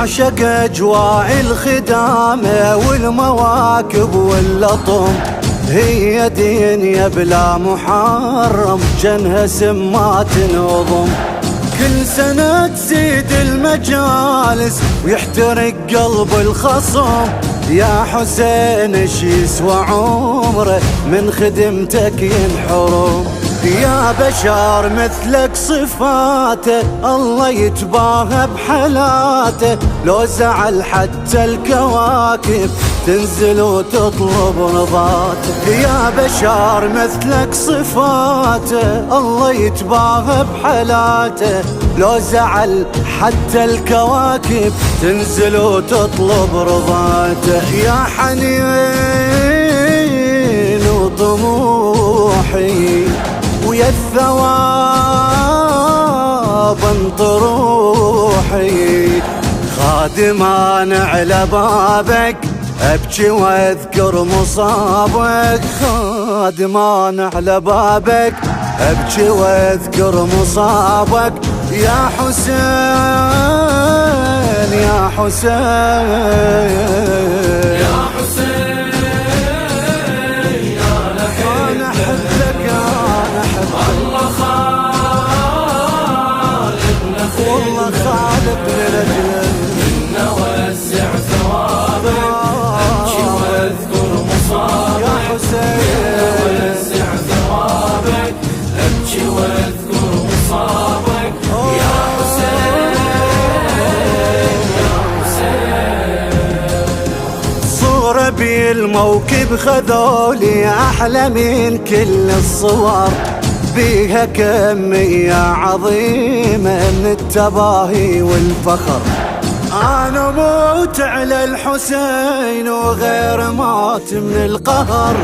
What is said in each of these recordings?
يعشق أجواء الخدامة والمواكب واللطم، هي دنيا بلا محرم جنها سما تنظم. كل سنة تزيد المجالس ويحترق قلب الخصم، يا حسين ايش يسوى عمره من خدمتك ينحرم. يا بشر مثلك صفاته الله يتباهى بحلاته، لو زعل حتى الكواكب تنزل وتطلب رضاته. يا بشر مثلك صفاته الله يتباهى بحلاته، لو زعل حتى الكواكب تنزل وتطلب رضاته. يا حنين وطموحي ويا الثواب انطروحي، خادمان على بابك ابكي واذكر مصابك، خادمان على بابك ابكي واذكر مصابك. يا حسين يا حسين يا حسين يا لحين، انا احبك انا احبك، الله خالقنا والله خالقني لجلك، منا وسع ثوابك ابكي واذكر مصابك. يا حسين وسع ثوابك ابكي واذكر مصابك. يا حسين يا حسين، صورة بالموكب خذولي أحلى من كل الصور، بيها كمية عظيمة من التباهي والفخر. أنا موت على الحسين وغير مات من القهر،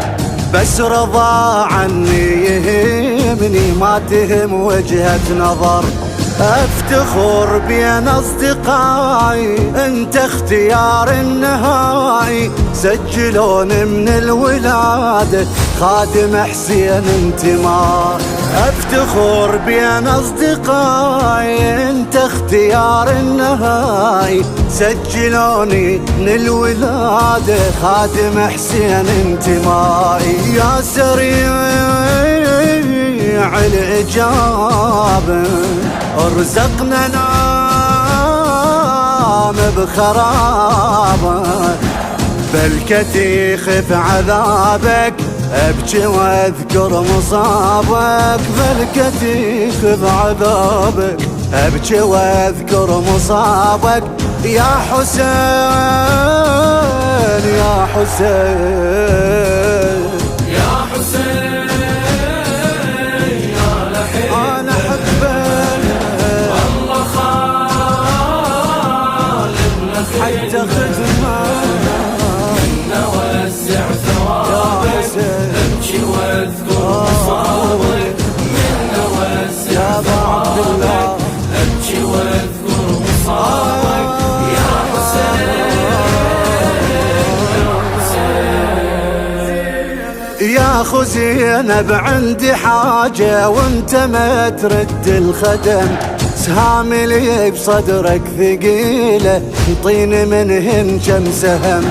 بس رضا عني يهمني ما تهم وجهة نظر. افتخر بين اصدقائي انت اختيار النهائي، سجلون من الولادة خادم حسين انتماء. افتخر بين اصدقائي انت اختيار النهائي، سجلوني من الولادة خادم حسين انتمائي. يا سريع الإجابة ارزقنا نام بخرابة، بالكتي خف عذابك ابكي واذكر مصابك، بالكتي خف عذابك ابكي واذكر مصابك. يا حسين يا حسين يا حسين يا لحين، انا احبك الله خالقنا حتى خدمة، منا وسع ثوابك ابكي واذكر مصابك. منا وسع يا ابا عبد الله ابكي واذكر مصابك. يا حسين يا خو زينب عندي حاجة وانت ما ترد الخدم، سهامي لي بصدرك ثقيلة انطيني منهن كم سهم،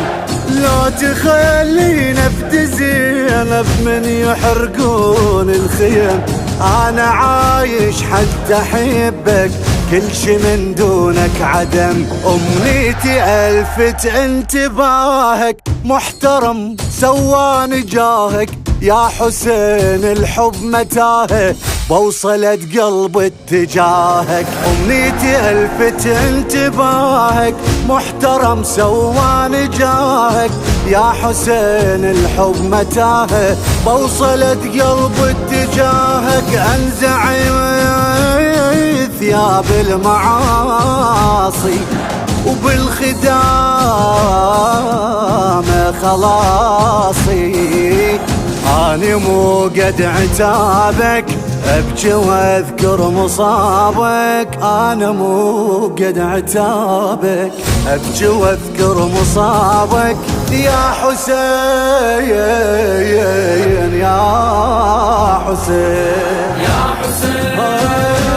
لو تخلينا في زينب من يحرقون الخيم. انا عايش حتى احبك كل شي من دونك عدم، امنيتي الفت انتباهك محترم سواني جاهك. يا حسين الحب متاهه بوصلت قلب اتجاهك، امنيتي الفت انتباهك محترم سواني جاهك. يا حسين الحب متاهه بوصلت قلب اتجاهك، انزع ثياب المعاصي وبالخدام خلاصي، أنا مو قد عتابك ابكي واذكر مصابك، أنا مو قد عتابك ابكي واذكر مصابك. يا حسين يا حسين يا حسين